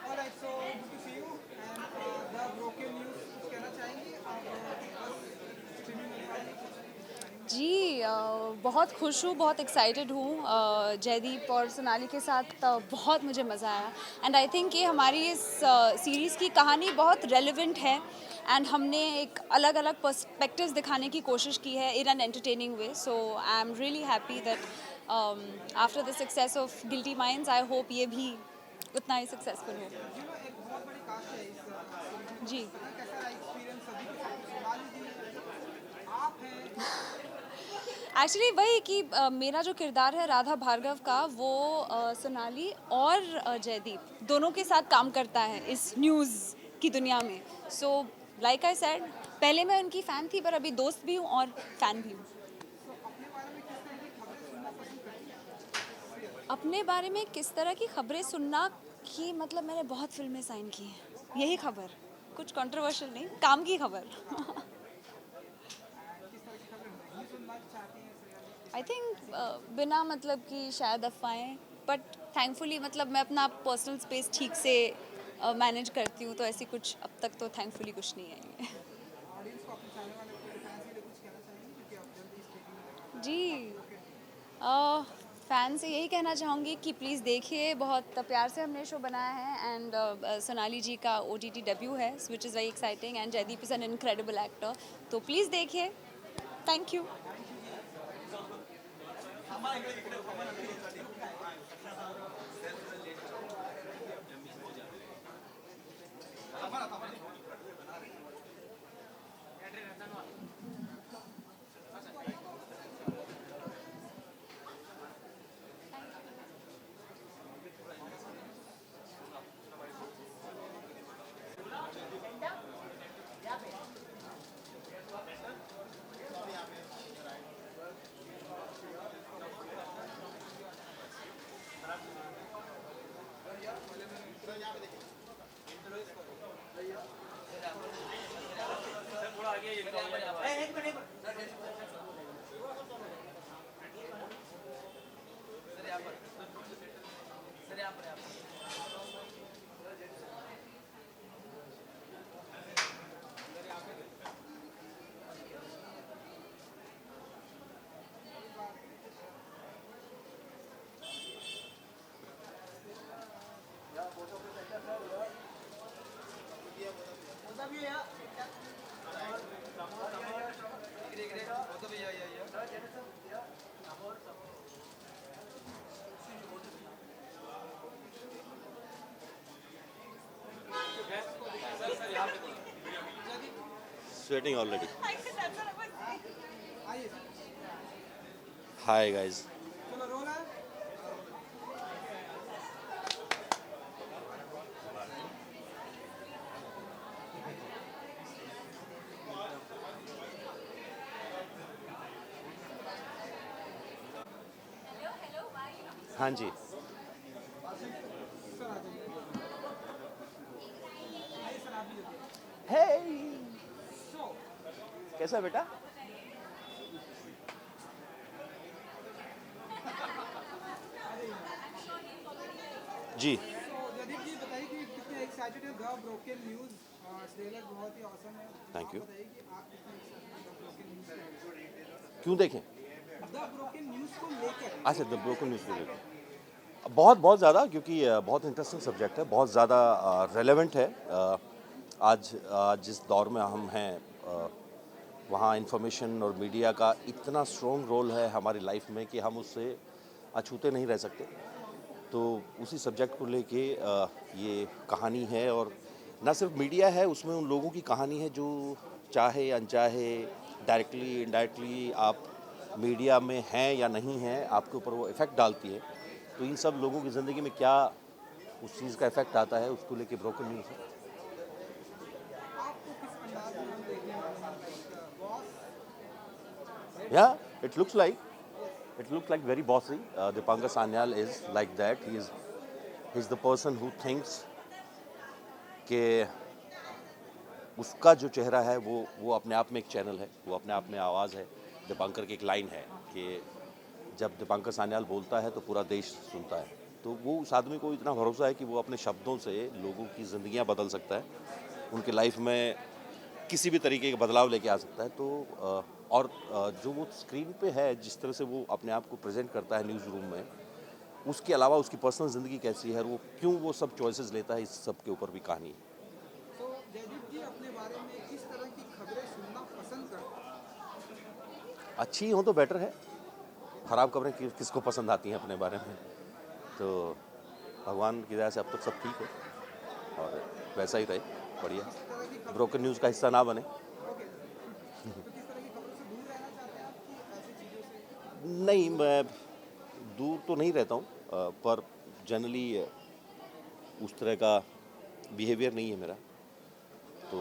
Alright, so good to see you and the broken news कुछ कहना चाहेंगे आप बस स्ट्रीमिंग होने वाली है कुछ जी बहुत खुश हूँ, बहुत एक्साइटेड हूँ। जयदीप और सोनाली के साथ बहुत मुझे मज़ा आया एंड आई थिंक ये हमारी इस सीरीज़ की कहानी बहुत रेलेवेंट है एंड हमने एक अलग अलग पर्सपेक्टिव्स दिखाने की कोशिश की है in an entertaining way. So I am really happy that after the success of guilty minds I hope ये भी उतना ही सक्सेसफुल हो। एक बहुत बड़ी कास्ट है इस सीरीज में जी कैसा रहा एक्सपीरियंस सभी के साथ सोनाली जी आप हैं एक्चुअली वही कि मेरा जो किरदार है राधा भार्गव का वो सोनाली और जयदीप दोनों के साथ काम करता है इस न्यूज़ की दुनिया में। सो लाइक आई सेड पहले मैं उनकी फ़ैन थी पर अभी दोस्त भी हूँ और फ़ैन भी हूँ। तो अपने बारे में किस तरह की खबरें सुनना पसंद करती हैं अपने बारे में किस तरह की खबरें सुनना कि मतलब मैंने बहुत फिल्में साइन की हैं, यही खबर, कुछ कंट्रोवर्शियल नहीं, काम की खबर। किस तरह की खबरें नहीं सुनना चाहती हैं सोनाली आई थिंक बिना मतलब कि शायद अफवाहें, बट थैंकफुली मतलब मैं अपना पर्सनल स्पेस ठीक से मैनेज करती हूँ, तो ऐसी कुछ अब तक तो थैंकफुली कुछ नहीं आई है। ऑडियंस को अपने चाहने वाले को फैंस के लिए कुछ कहना चाहेंगे क्योंकि आप जल्दी स्टेडियम जी फैन से यही कहना चाहूँगी कि प्लीज़ देखिए, बहुत प्यार से हमने शो बनाया है एंड सोनाली जी का OTT डेब्यू है which is very exciting and Jaideep is an incredible actor, तो प्लीज़ देखिए। Thank you. Sweating already. आइए Hi guys. चलो रोल है हाँ जी. सर आ जाइए आइए सर आप भी जल्दी Hey. सो कैसा बेटा? जी. तो जदीप जी बताइए कि कितने एक्साइटेड है द ब्रोकन न्यूज़ ट्रेलर बहुत ही औसम है Thank you. आप बताइए कि आप कितने एक्साइटेड हैं द ब्रोकन न्यूज़ क्यों देखें? द ब्रोकन न्यूज़ को लेकर अच्छा, द ब्रोकन न्यूज़ को देखें. बहुत बहुत ज़्यादा, क्योंकि बहुत इंटरेस्टिंग सब्जेक्ट है, बहुत ज़्यादा रेलेवेंट है. आज जिस दौर में हम हैं, वहाँ इंफॉर्मेशन और मीडिया का इतना स्ट्रॉन्ग रोल है हमारी लाइफ में कि हम उससे अछूते नहीं रह सकते. तो उसी सब्जेक्ट को लेके ये कहानी है, और ना सिर्फ मीडिया है, उसमें उन लोगों की कहानी है जो चाहे अनचाहे डायरेक्टली इनडायरेक्टली आप मीडिया में हैं या नहीं हैं, आपके ऊपर वो इफ़ेक्ट डालती है। तो इन सब लोगों की ज़िंदगी में क्या उस चीज़ का इफ़ेक्ट आता है, उसको लेके ब्रोकन न्यूज़ है। आपको किस अंदाज में हम देखने वाले हैं, like boss? Yeah, it looks like very bossy. Dipankar Sanyal is like that. He's the person who thinks कि उसका जो चेहरा है वो अपने आप में एक चैनल है, वो अपने आप में आवाज़ है। दीपांकर की एक लाइन है कि जब दीपांकर सान्याल बोलता है तो पूरा देश सुनता है। तो वो उस आदमी को इतना भरोसा है कि वो अपने शब्दों से लोगों की ज़िंदगियां बदल सकता है, उनके लाइफ में किसी भी तरीके का बदलाव लेके आ सकता है। तो जो वो स्क्रीन पे है, जिस तरह से वो अपने आप को प्रेजेंट करता है न्यूज़ रूम में, उसके अलावा उसकी पर्सनल ज़िंदगी कैसी है और वो क्यों वो सब चॉइसेस लेता है, इस सब के ऊपर भी कहानी है। तो जयदीप जी अपने बारे में किस तरह की खबरें सुनना पसंद करते हैं? अच्छी हो तो बेटर है, ख़राब खबरें किसको पसंद आती हैं अपने बारे में। तो भगवान की दया से अब तक सब ठीक है और वैसा ही रहे, बढ़िया। किस तरह की खबर, ब्रोकन न्यूज़ का हिस्सा ना बने। ओके, तो किस तरह की खबरों से दूर रहना चाहते हैं आप कि ऐसी चीज़ों से? नहीं, मैं दूर तो नहीं रहता हूँ, पर जनरली उस तरह का बिहेवियर नहीं है मेरा। तो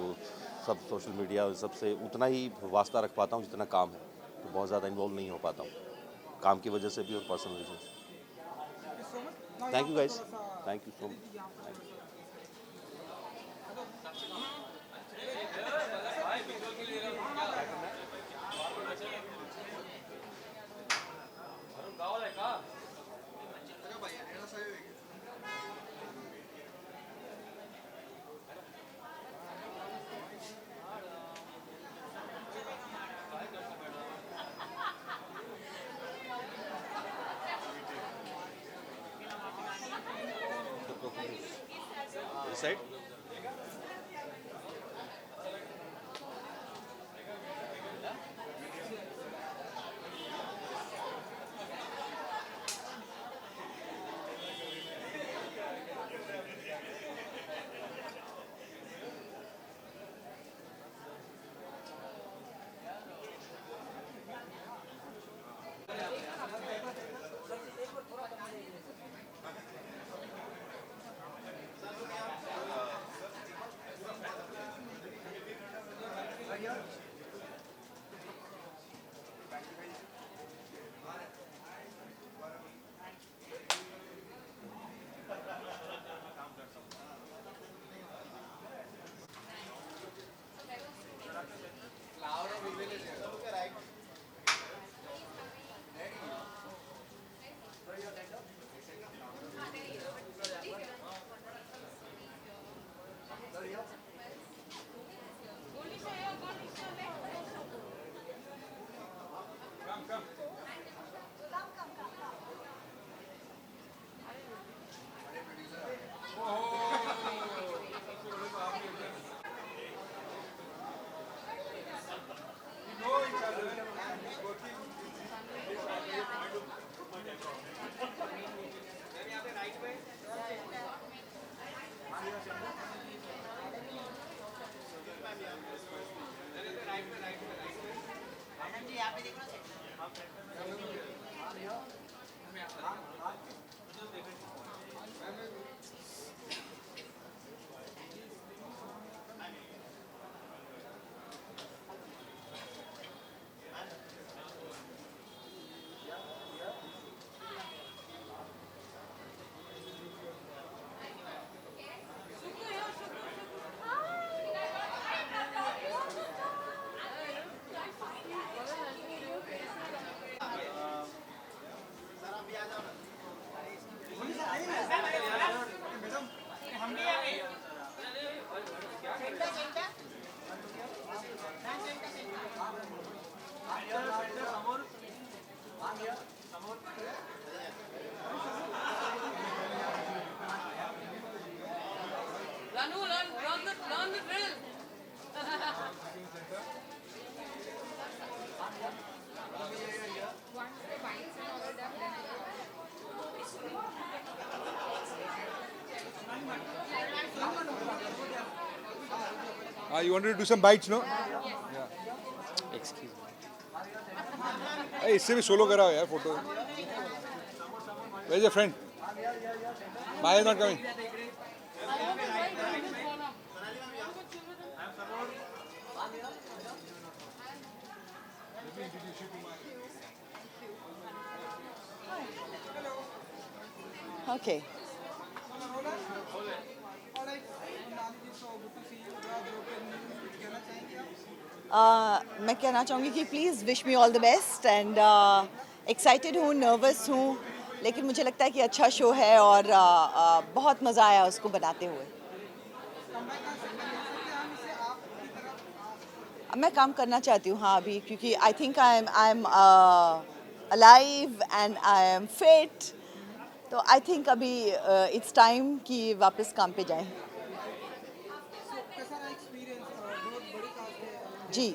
सब सोशल मीडिया और सबसे उतना ही वास्ता रख पाता हूँ जितना काम है। तो बहुत ज़्यादा इन्वॉल्व नहीं हो पाता हूँ, काम की वजह से भी और पर्सनल रीजन से। Thank you so much. Thank you guys, thank you so much. यहाँ पर थोड़ा सा This side? Run the drill. You wanted to do some bites, no? Excuse me अरे इससे भी सोलो कराओ यार photo where is your friend Maya is not coming Okay. Alright, Sonali ji, so good to see you. The broken news, कुछ कहना चाहेंगे आप? मैं कहना चाहूँगी कि please wish me all the best and excited हूँ, नर्वस हूँ, लेकिन मुझे लगता है कि अच्छा शो है और बहुत मज़ा आया उसको बनाते हुए। मैं काम करना चाहती हूँ हाँ अभी, क्योंकि I think I am alive and I am fit, तो आई थिंक अभी इट्स टाइम कि वापस काम पे जाएं। कैसा रहा एक्सपीरियंस? बहुत बड़ी कास्ट है। जी,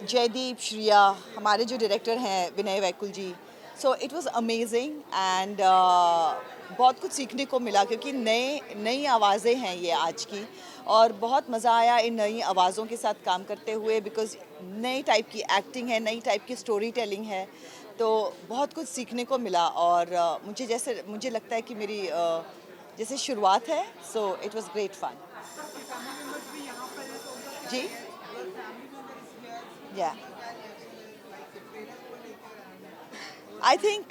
जयदीप, श्रिया, हमारे जो डायरेक्टर हैं Vinay Vaikul ji, so it was amazing and बहुत कुछ सीखने को मिला, क्योंकि नई आवाज़ें हैं ये आज की, और बहुत मज़ा आया इन नई आवाज़ों के साथ काम करते हुए, बिकॉज़ नई टाइप की एक्टिंग है, नई टाइप की स्टोरी टेलिंग है, तो बहुत कुछ सीखने को मिला। और मुझे लगता है कि मेरी जैसे शुरुआत है, so it was great fun. जी, या आई थिंक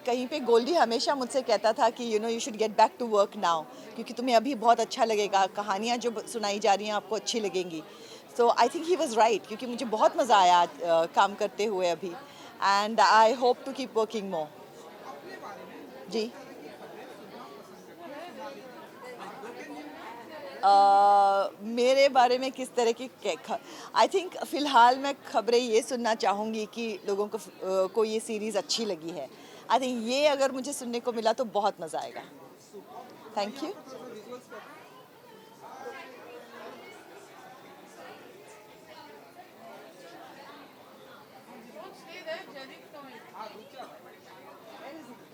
कहीं पे गोल्डी हमेशा मुझसे कहता था कि you should get back to work now, क्योंकि तुम्हें अभी बहुत अच्छा लगेगा, कहानियाँ जो सुनाई जा रही हैं आपको अच्छी लगेंगी। So I think he was right, क्योंकि मुझे बहुत मज़ा आया काम करते हुए अभी, and I hope to keep working more. जी, मेरे बारे में किस तरह की आई थिंक फ़िलहाल मैं खबरें ये सुनना चाहूँगी कि लोगों को ये सीरीज़ अच्छी लगी है। आई थिंक ये अगर मुझे सुनने को मिला तो बहुत मज़ा आएगा। Thank you. Don't stay there. Jaideep coming.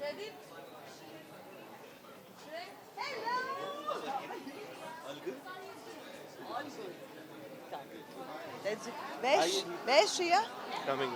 Jaideep. Where's Shriya? Coming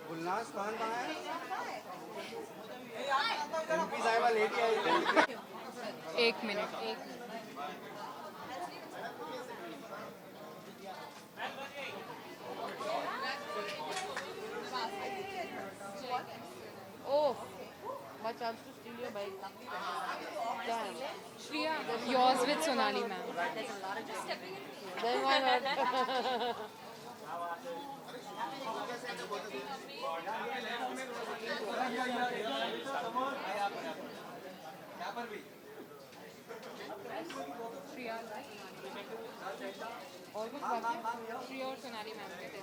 Gulnaz Khan कहाँ है? एमपी साहिबा लेट ही आई। एक minute oh what chance to steal your bike क्या है Shriya yours with Sonali ma'am then why not Shriya और कुछ बाकी Shriya और Sonali ma'am के थे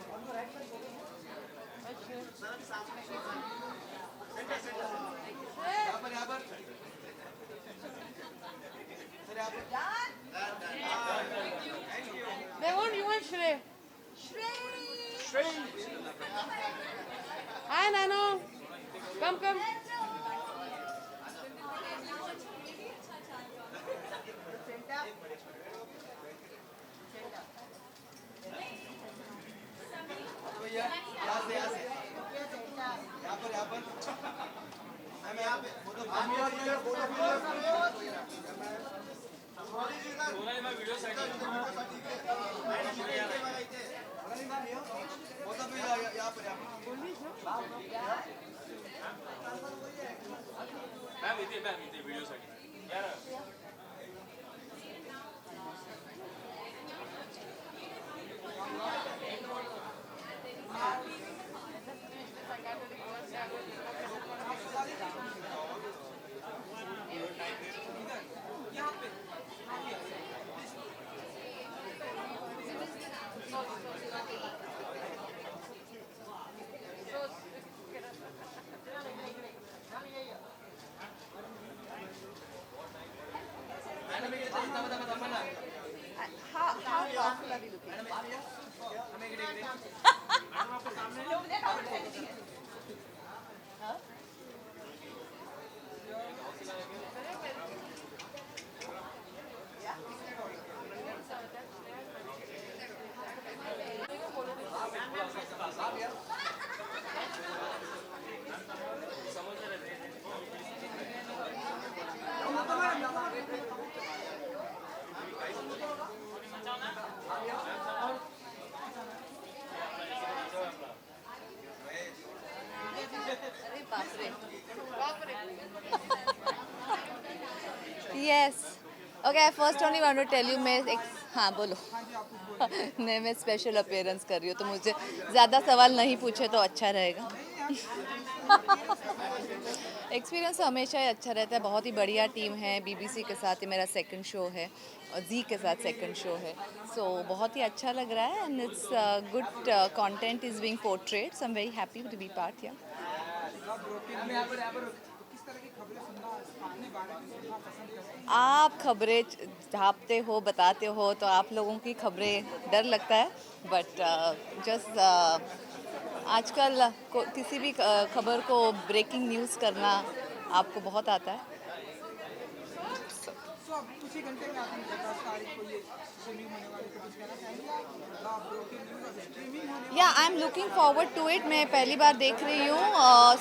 They want you want Shrey. Hi Nano. Come. Yes. Okay, I first only want to tell you मैं एक हाँ बोलो नहीं मैं स्पेशल अपीयरेंस कर रही हूँ तो मुझे ज़्यादा सवाल नहीं पूछे तो अच्छा रहेगा एक्सपीरियंस हमेशा ही अच्छा रहता है बहुत ही बढ़िया टीम है बीबीसी के साथ ये मेरा सेकंड शो है और जी के साथ सेकंड शो है सो बहुत ही अच्छा लग रहा है and it's good content is being portrayed so I am very happy to be part here आप खबरें ढापते हो बताते हो तो आप लोगों की खबरें डर लगता है बट जस्ट आजकल किसी भी खबर को ब्रेकिंग न्यूज़ करना आपको बहुत आता है कुछ ही घंटे में आपने 10 तारीख को ये स्ट्रीमिंग होने वाली है, कुछ कहना चाहेंगे आप? ब्रोकन न्यूज़ और स्ट्रीमिंग होने yeah I am looking forward to it मैं पहली बार देख रही हूँ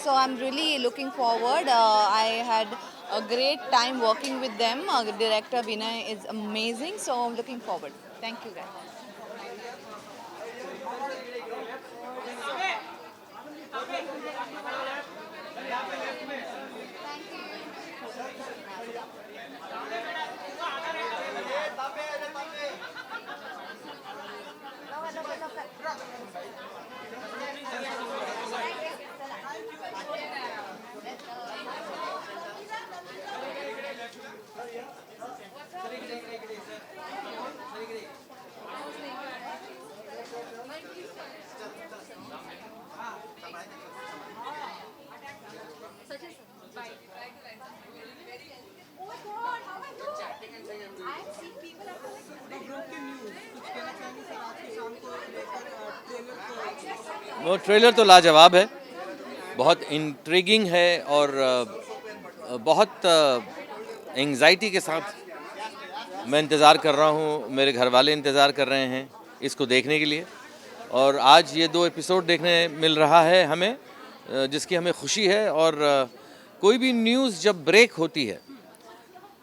so I am really looking forward I had a great time working with them director Vinay is amazing so I'm looking forward thank you guys वो trailer तो लाजवाब है बहुत इंट्रिगिंग है और बहुत एंग्जाइटी के साथ मैं इंतज़ार कर रहा हूँ मेरे घर वाले इंतज़ार कर रहे हैं इसको देखने के लिए। और आज ये 2 एपिसोड देखने मिल रहा है हमें, जिसकी हमें खुशी है। और कोई भी न्यूज़ जब ब्रेक होती है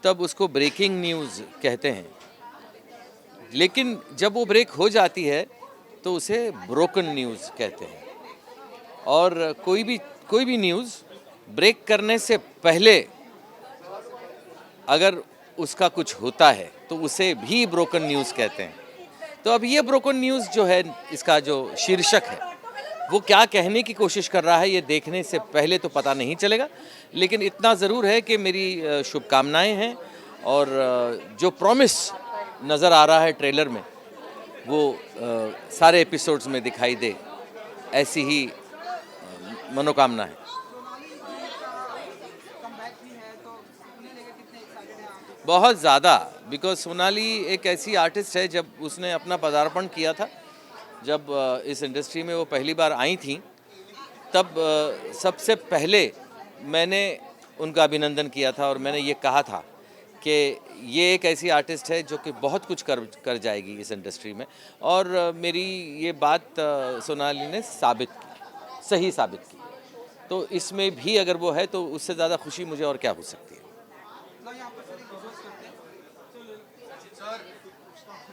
तब उसको ब्रेकिंग न्यूज़ कहते हैं, लेकिन जब वो ब्रेक हो जाती है तो उसे ब्रोकन न्यूज़ कहते हैं। और कोई भी न्यूज़ ब्रेक करने से पहले अगर उसका कुछ होता है तो उसे भी ब्रोकन न्यूज़ कहते हैं। तो अब ये ब्रोकन न्यूज़ जो है, इसका जो शीर्षक है वो क्या कहने की कोशिश कर रहा है, ये देखने से पहले तो पता नहीं चलेगा। लेकिन इतना ज़रूर है कि मेरी शुभकामनाएं हैं, और जो प्रॉमिस नज़र आ रहा है ट्रेलर में वो सारे एपिसोड्स में दिखाई दे, ऐसी ही मनोकामना है। बहुत ज़्यादा, बिकॉज सोनाली एक ऐसी आर्टिस्ट है, जब उसने अपना पदार्पण किया था, जब इस इंडस्ट्री में वो पहली बार आई थी, तब सबसे पहले मैंने उनका अभिनंदन किया था और मैंने ये कहा था कि ये एक ऐसी आर्टिस्ट है जो कि बहुत कुछ कर जाएगी इस इंडस्ट्री में। और मेरी ये बात सोनाली ने सही साबित की। तो इसमें भी अगर वो है तो उससे ज़्यादा खुशी मुझे और क्या हो सकती है।